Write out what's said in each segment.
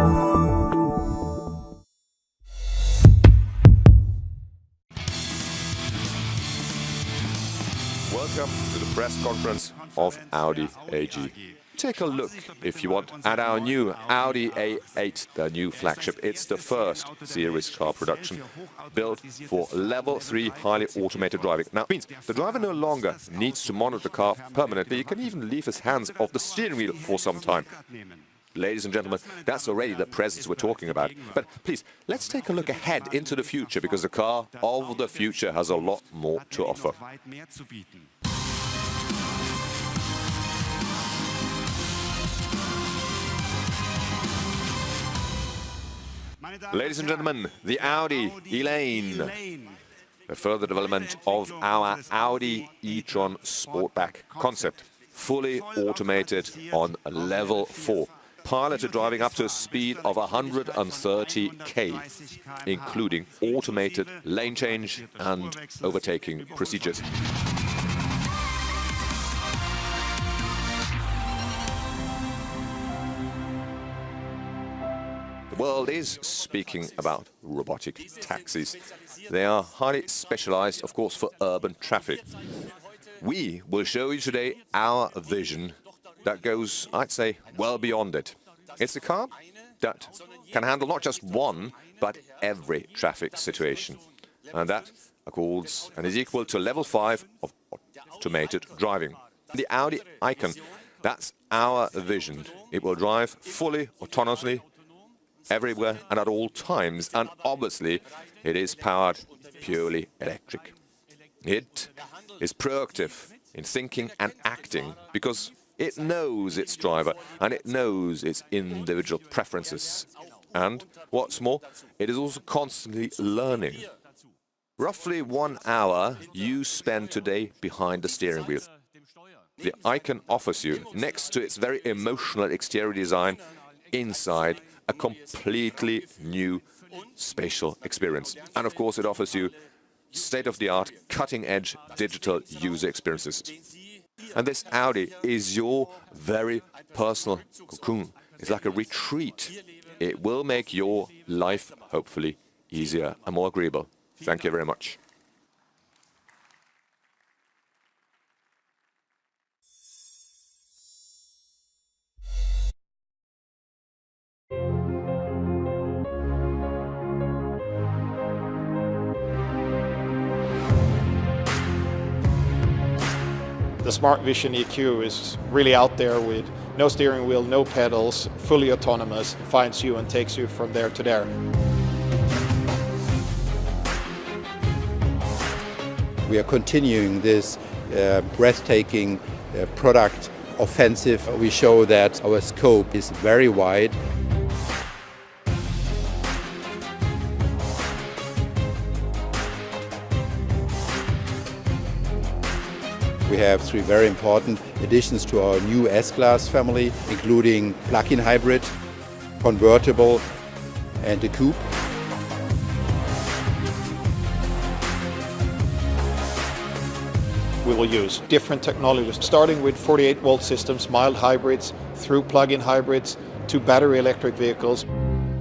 Welcome to the press conference of Audi AG. Take a look, if you want, at our new Audi A8, the new flagship. It's the first series car production built for level 3 highly automated driving. Now, it means the driver no longer needs to monitor the car permanently. He can even leave his hands off the steering wheel for some time. Ladies and gentlemen, that's already the presence we're talking about. But please, let's take a look ahead into the future, because the car of the future has a lot more to offer. Ladies and gentlemen, the Audi E-Lane, the further development of our Audi e-tron Sportback concept, fully automated on level 4. Piloted driving up to a speed of 130 km, including automated lane change and overtaking procedures. The world is speaking about robotic taxis. They are highly specialized, of course, for urban traffic. We will show you today our vision that goes, I'd say, well beyond it. It's a car that can handle not just one, but every traffic situation. And that accords and is equal to level 5 of automated driving. The Audi Icon, that's our vision. It will drive fully autonomously, everywhere and at all times. And obviously, it is powered purely electric. It is proactive in thinking and acting, because it knows its driver and it knows its individual preferences. And what's more, it is also constantly learning. Roughly 1 hour you spend today behind the steering wheel. The Icon offers you, next to its very emotional exterior design, inside a completely new spatial experience. And of course, it offers you state-of-the-art, cutting-edge digital user experiences. And this Audi is your very personal cocoon. It's like a retreat. It will make your life, hopefully, easier and more agreeable. Thank you very much. The Smart Vision EQ is really out there with no steering wheel, no pedals, fully autonomous, finds you and takes you from there to there. We are continuing this breathtaking product offensive. We show that our scope is very wide. We have 3 very important additions to our new S-Class family, including plug-in hybrid, convertible and a coupe. We will use different technologies, starting with 48-volt systems, mild hybrids, through plug-in hybrids, to battery electric vehicles.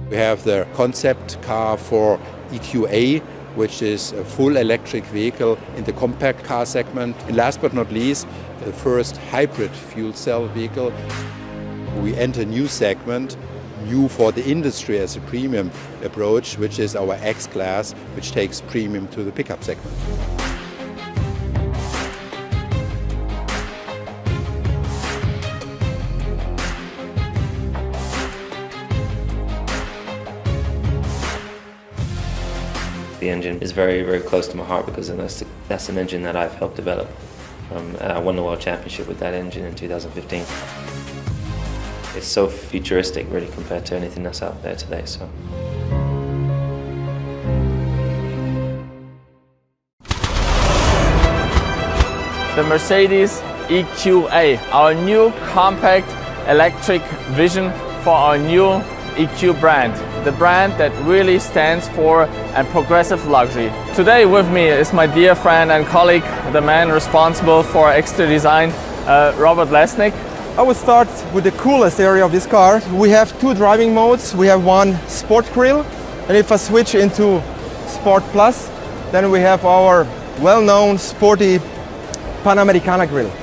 We have the concept car for EQA, which is a full electric vehicle in the compact car segment. And last but not least, the first hybrid fuel cell vehicle. We enter a new segment, new for the industry as a premium approach, which is our X-Class, which takes premium to the pickup segment. The engine is very, very close to my heart, because that's an engine that I've helped develop. I won the World Championship with that engine in 2015. It's so futuristic, really, compared to anything that's out there today. So. The Mercedes EQA, our new compact electric vision for our new EQ brand, the brand that really stands for a progressive luxury. Today with me is my dear friend and colleague, the man responsible for exterior design, Robert Lesnick. I will start with the coolest area of this car. We have two driving modes. We have one Sport Grille, and if I switch into Sport Plus, then we have our well-known sporty Panamericana grille.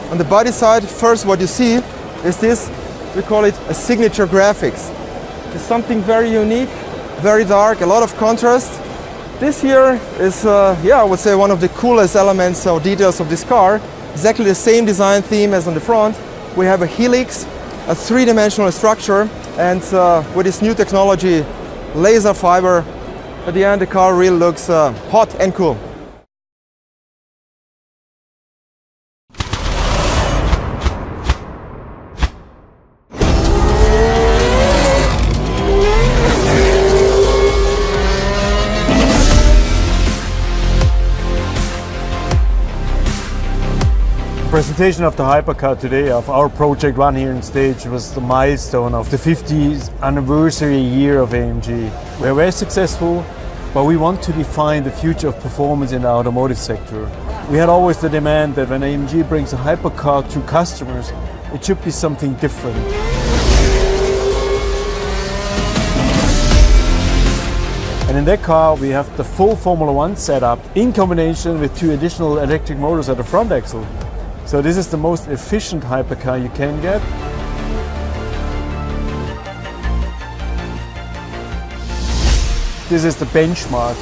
On the body side, first what you see is this, we call it a signature graphics. It's something very unique, very dark, a lot of contrast. This here is, I would say one of the coolest elements or details of this car. Exactly the same design theme as on the front. We have a helix, a three-dimensional structure, and with this new technology, laser fiber, at the end the car really looks hot and cool. The presentation of the hypercar today of our Project One here on stage was the milestone of the 50th anniversary year of AMG. We're very successful, but we want to define the future of performance in the automotive sector. We had always the demand that when AMG brings a hypercar to customers, it should be something different. And in that car we have the full Formula One setup in combination with two additional electric motors at the front axle. So this is the most efficient hypercar you can get. This is the benchmark.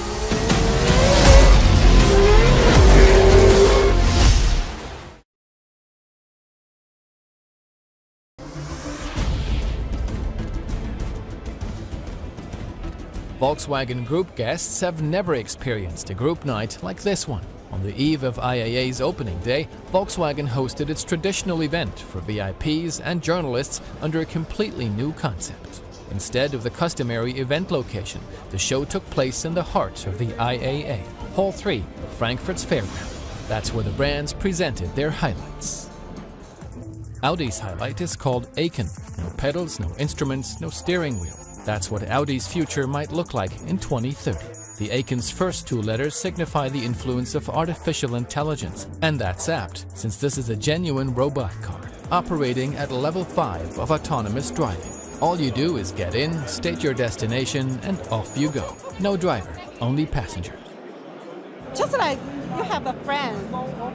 Volkswagen Group guests have never experienced a group night like this one. On the eve of IAA's opening day, Volkswagen hosted its traditional event for VIPs and journalists under a completely new concept. Instead of the customary event location, the show took place in the heart of the IAA, Hall 3 of Frankfurt's fairground. That's where the brands presented their highlights. Audi's highlight is called Icon. No pedals, no instruments, no steering wheel. That's what Audi's future might look like in 2030. The Icon's first two letters signify the influence of artificial intelligence, and that's apt, since this is a genuine robot car, operating at level 5 of autonomous driving. All you do is get in, state your destination, and off you go. No driver, only passenger. Just like you have a friend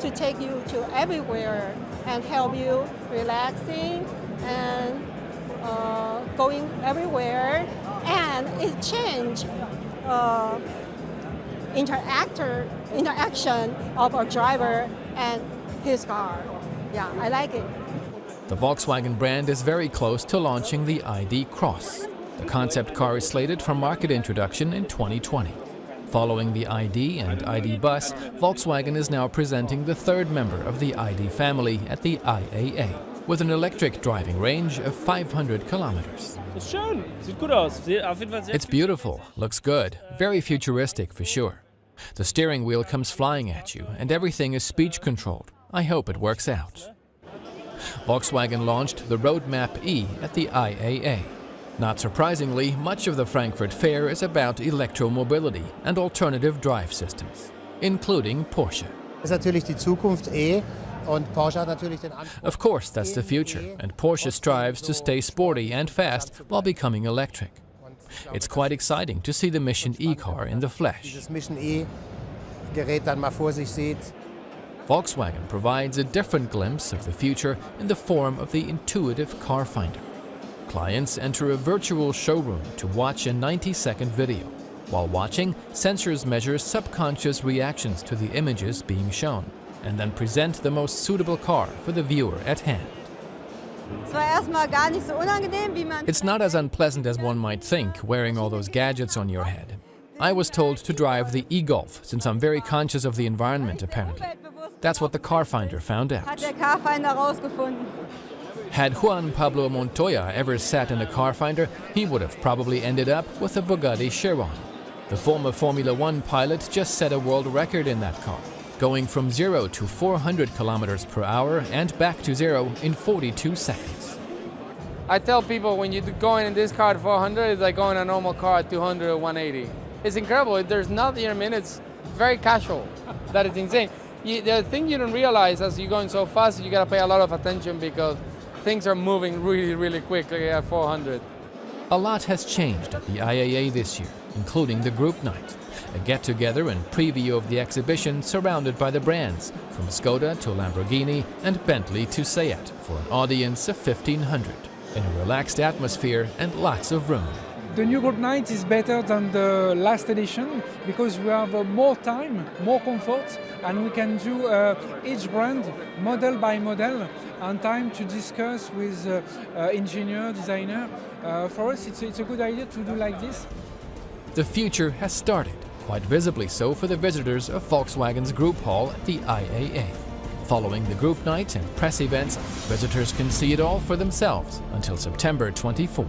to take you to everywhere and help you relaxing and going everywhere, and it changed interaction of a driver and his car. Yeah, I like it. The Volkswagen brand is very close to launching the ID Cross. The concept car is slated for market introduction in 2020. Following the ID and ID Bus, Volkswagen is now presenting the third member of the ID family at the IAA, with an electric driving range of 500 kilometers. It's beautiful, looks good, very futuristic for sure. The steering wheel comes flying at you and everything is speech controlled. I hope it works out. Volkswagen launched the Roadmap E at the IAA. Not surprisingly, much of the Frankfurt Fair is about electromobility and alternative drive systems, including Porsche. Of course, that's the future, and Porsche strives to stay sporty and fast while becoming electric. It's quite exciting to see the Mission E car in the flesh. Volkswagen provides a different glimpse of the future in the form of the intuitive car finder. Clients enter a virtual showroom to watch a 90-second video. While watching, sensors measure subconscious reactions to the images being shown, and then present the most suitable car for the viewer at hand. It's not as unpleasant as one might think, wearing all those gadgets on your head. I was told to drive the e-Golf, since I'm very conscious of the environment, apparently. That's what the car finder found out. Had Juan Pablo Montoya ever sat in a car finder, he would have probably ended up with a Bugatti Chiron. The former Formula One pilot just set a world record in that car, going from 0 to 400 kilometers per hour and back to 0 in 42 seconds. I tell people when you're going in this car at 400, it's like going a normal car at 200 or 180. It's incredible. There's nothing, it's very casual. That is insane. The thing you don't realize as you're going so fast, you gotta pay a lot of attention because things are moving really, really quickly at 400. A lot has changed at the IAA this year, including the group night. A get-together and preview of the exhibition surrounded by the brands, from Skoda to Lamborghini and Bentley to Seat, for an audience of 1,500, in a relaxed atmosphere and lots of room. The new group night is better than the last edition because we have more time, more comfort, and we can do each brand model by model and time to discuss with engineer, designer. For us, it's a good idea to do like this. The future has started, quite visibly so for the visitors of Volkswagen's Group Hall at the IAA. Following the group night and press events, visitors can see it all for themselves until September 24th.